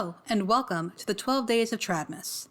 Hello, and welcome to the 12 Days of TradWives.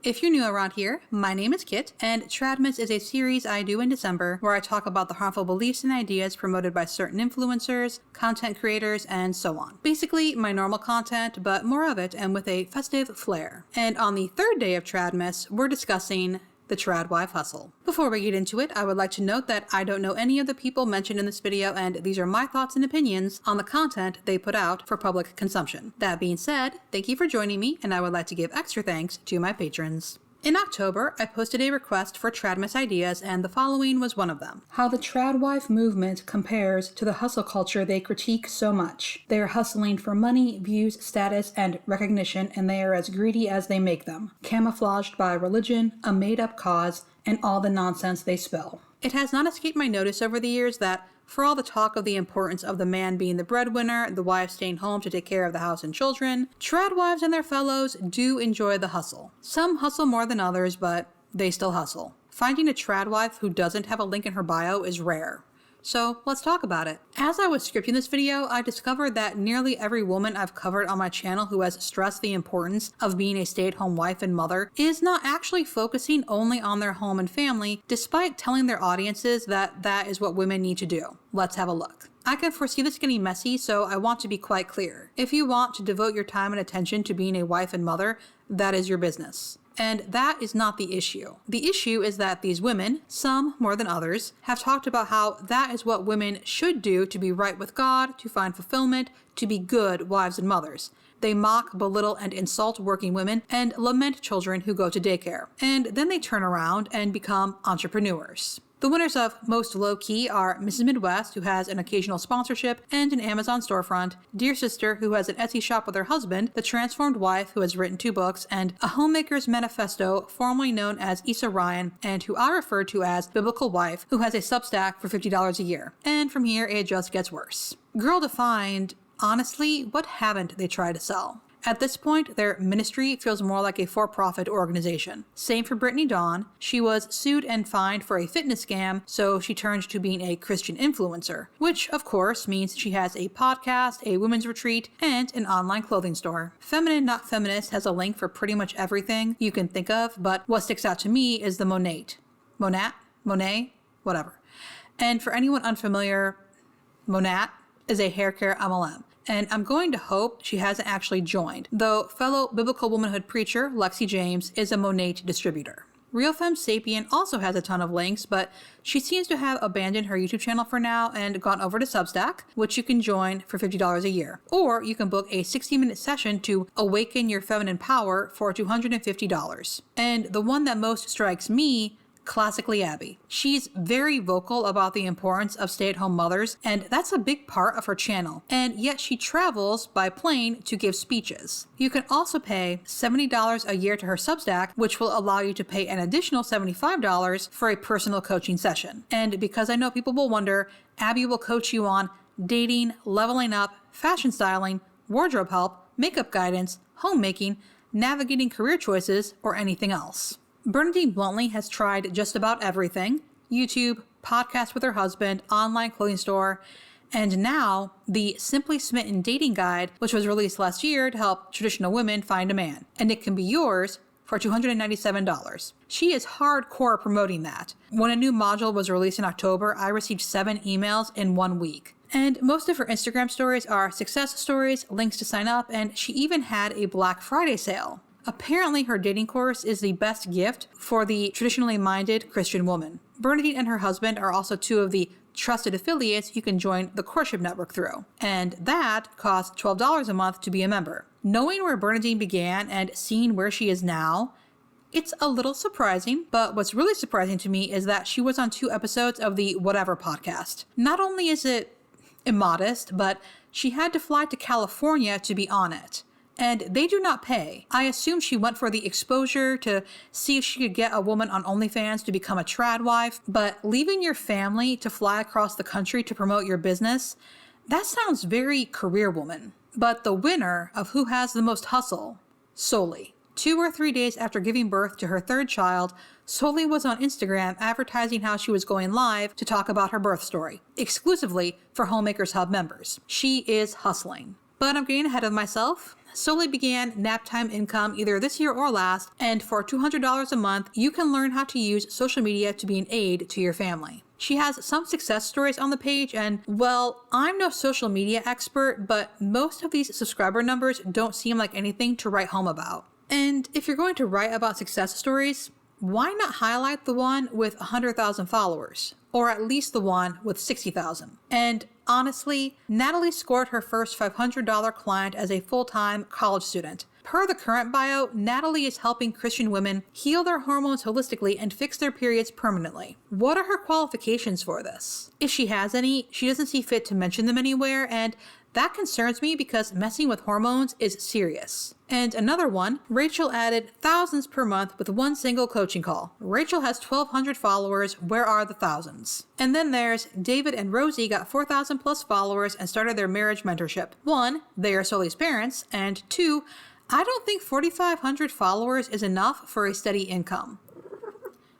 If you're new around here, my name is Kit, and TradWives is a series I do in December where I talk about the harmful beliefs and ideas promoted by certain influencers, content creators, and so on. Basically, my normal content, but more of it and with a festive flair. And on the third day of TradWives, we're discussing the TradWife Hustle. Before we get into it, I would like to note that I don't know any of the people mentioned in this video, and these are my thoughts and opinions on the content they put out for public consumption. That being said, thank you for joining me, and I would like to give extra thanks to my patrons. In October, I posted a request for TradWives ideas, and the following was one of them. How the TradWife movement compares to the hustle culture they critique so much. They are hustling for money, views, status, and recognition, and they are as greedy as they make them, camouflaged by religion, a made-up cause, and all the nonsense they spill. It has not escaped my notice over the years that, for all the talk of the importance of the man being the breadwinner, the wife staying home to take care of the house and children, TradWives and their fellows do enjoy the hustle. Some hustle more than others, but they still hustle. Finding a TradWife who doesn't have a link in her bio is rare. So let's talk about it. As I was scripting this video, I discovered that nearly every woman I've covered on my channel who has stressed the importance of being a stay-at-home wife and mother is not actually focusing only on their home and family, despite telling their audiences that that is what women need to do. Let's have a look. I can foresee this getting messy, so I want to be quite clear. If you want to devote your time and attention to being a wife and mother, that is your business. And that is not the issue. The issue is that these women, some more than others, have talked about how that is what women should do to be right with God, to find fulfillment, to be good wives and mothers. They mock, belittle, and insult working women and lament children who go to daycare. And then they turn around and become entrepreneurs. The winners of Most Low-Key are Mrs. Midwest, who has an occasional sponsorship and an Amazon storefront, Dear Sister, who has an Etsy shop with her husband, The Transformed Wife, who has written 2 books, and A Homemaker's Manifesto, formerly known as Issa Ryan, and who I refer to as Biblical Wife, who has a Substack for $50 a year. And from here, it just gets worse. Girl defined, honestly, what haven't they tried to sell? At this point, their ministry feels more like a for-profit organization. Same for Brittany Dawn. She was sued and fined for a fitness scam, so she turned to being a Christian influencer, which of course means she has a podcast, a women's retreat, and an online clothing store. Feminine Not Feminist has a link for pretty much everything you can think of, but what sticks out to me is the Monat, whatever. And for anyone unfamiliar, Monat is a hair care MLM. And I'm going to hope she hasn't actually joined, though fellow biblical womanhood preacher Lexi James is a Monat distributor. Real Femme Sapien also has a ton of links, but she seems to have abandoned her YouTube channel for now and gone over to Substack, which you can join for $50 a year. Or you can book a 60-minute session to awaken your feminine power for $250. And the one that most strikes me, classically Abby. She's very vocal about the importance of stay-at-home mothers, and that's a big part of her channel. And yet she travels by plane to give speeches. You can also pay $70 a year to her Substack, which will allow you to pay an additional $75 for a personal coaching session. And because I know people will wonder, Abby will coach you on dating, leveling up, fashion styling, wardrobe help, makeup guidance, homemaking, navigating career choices, or anything else. Bernadine Bluntly has tried just about everything: YouTube, podcast with her husband, online clothing store, and now the Simply Smitten Dating Guide, which was released last year to help traditional women find a man. And it can be yours for $297. She is hardcore promoting that. When a new module was released in October, I received 7 emails in 1 week. And most of her Instagram stories are success stories, links to sign up, and she even had a Black Friday sale. Apparently, her dating course is the best gift for the traditionally minded Christian woman. Bernadine and her husband are also 2 of the trusted affiliates you can join the courtship network through. And that costs $12 a month to be a member. Knowing where Bernadine began and seeing where she is now, it's a little surprising, but what's really surprising to me is that she was on 2 episodes of the Whatever podcast. Not only is it immodest, but she had to fly to California to be on it. And they do not pay. I assume she went for the exposure to see if she could get a woman on OnlyFans to become a TradWife, but leaving your family to fly across the country to promote your business, that sounds very career woman. But the winner of Who Has the Most Hustle, solely, 2 or 3 days after giving birth to her third child, Soli was on Instagram advertising how she was going live to talk about her birth story, exclusively for Homemakers Hub members. She is hustling. But I'm getting ahead of myself. Soli began Naptime Income either this year or last, and for $200 a month, you can learn how to use social media to be an aid to your family. She has some success stories on the page, and, well, I'm no social media expert, but most of these subscriber numbers don't seem like anything to write home about. And if you're going to write about success stories, why not highlight the one with 100,000 followers? Or at least the one with 60,000. And honestly, Natalie scored her first $500 client as a full-time college student. Per the current bio, Natalie is helping Christian women heal their hormones holistically and fix their periods permanently. What are her qualifications for this? If she has any, she doesn't see fit to mention them anywhere, and that concerns me because messing with hormones is serious. And another one, Rachel added thousands per month with one single coaching call. Rachel has 1,200 followers. Where are the thousands? And then there's David and Rosie got 4,000 plus followers and started their marriage mentorship. 1, they are Soli's parents, and 2, I don't think 4,500 followers is enough for a steady income.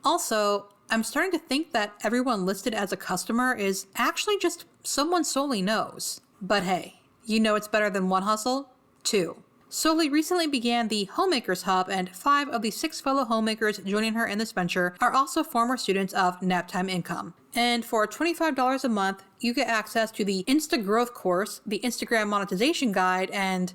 Also, I'm starting to think that everyone listed as a customer is actually just someone Soli knows. But hey, you know it's better than one hustle? 2. Soli recently began the Homemakers Hub, and 5 of the 6 fellow homemakers joining her in this venture are also former students of Naptime Income. And for $25 a month, you get access to the Insta Growth course, the Instagram Monetization Guide, and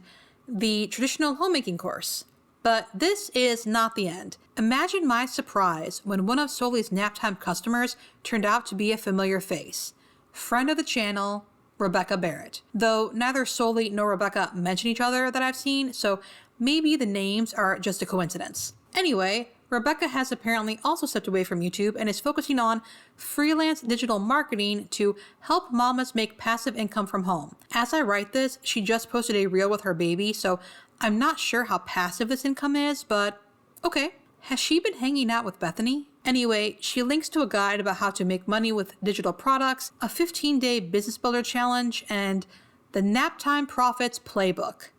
the traditional homemaking course. But this is not the end. Imagine my surprise when one of Soli's Naptime customers turned out to be a familiar face. Friend of the channel, Rebecca Barrett. Though neither Soli nor Rebecca mention each other that I've seen, so maybe the names are just a coincidence. Anyway, Rebecca has apparently also stepped away from YouTube and is focusing on freelance digital marketing to help mamas make passive income from home. As I write this, she just posted a reel with her baby, so I'm not sure how passive this income is, but okay. Has she been hanging out with Bethany? Anyway, she links to a guide about how to make money with digital products, a 15-day business builder challenge, and the Naptime Profits Playbook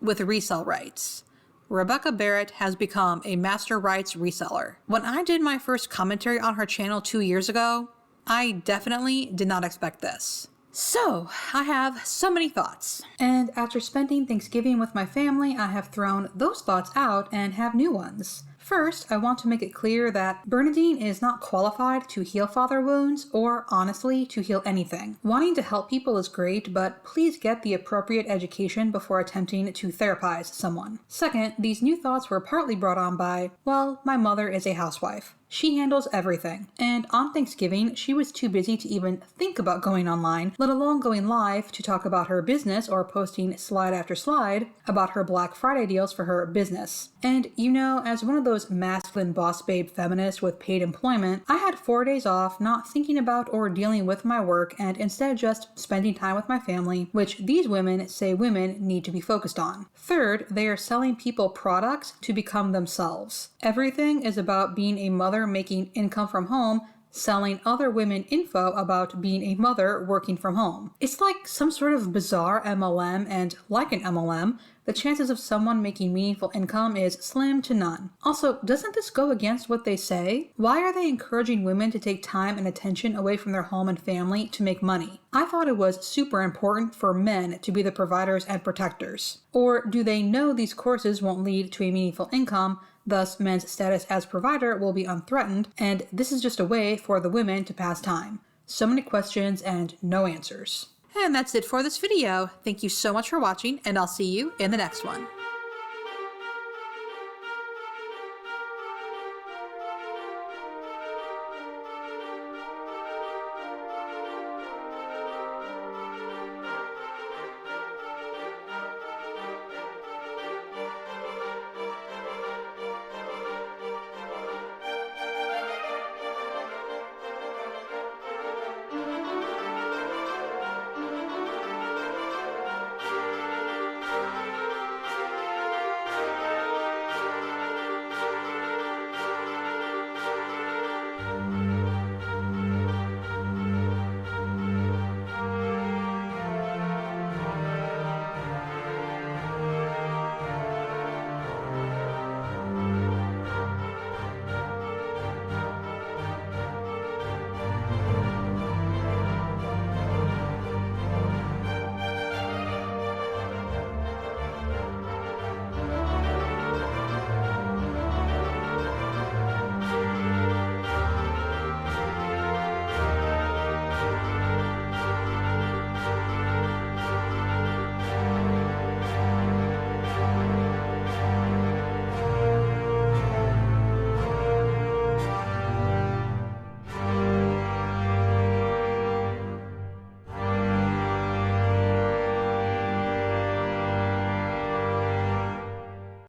with resale rights. Rebecca Barrett has become a master rights reseller. When I did my first commentary on her channel 2 years ago, I definitely did not expect this. So, I have so many thoughts. And after spending Thanksgiving with my family, I have thrown those thoughts out and have new ones. First, I want to make it clear that Bernadine is not qualified to heal father wounds or, honestly, to heal anything. Wanting to help people is great, but please get the appropriate education before attempting to therapize someone. Second, these new thoughts were partly brought on by, well, my mother is a housewife. She handles everything, and on Thanksgiving, she was too busy to even think about going online, let alone going live to talk about her business or posting slide after slide about her Black Friday deals for her business. And you know, as one of those masculine boss babe feminists with paid employment, I had 4 days off not thinking about or dealing with my work and instead just spending time with my family, which these women say women need to be focused on. Third, they are selling people products to become themselves. Everything is about being a mother making income from home, selling other women info about being a mother working from home. It's like some sort of bizarre MLM, and like an MLM, the chances of someone making meaningful income is slim to none. Also, doesn't this go against what they say? Why are they encouraging women to take time and attention away from their home and family to make money? I thought it was super important for men to be the providers and protectors. Or do they know these courses won't lead to a meaningful income, thus men's status as provider will be unthreatened, and this is just a way for the women to pass time? So many questions and no answers. And that's it for this video. Thank you so much for watching, and I'll see you in the next one.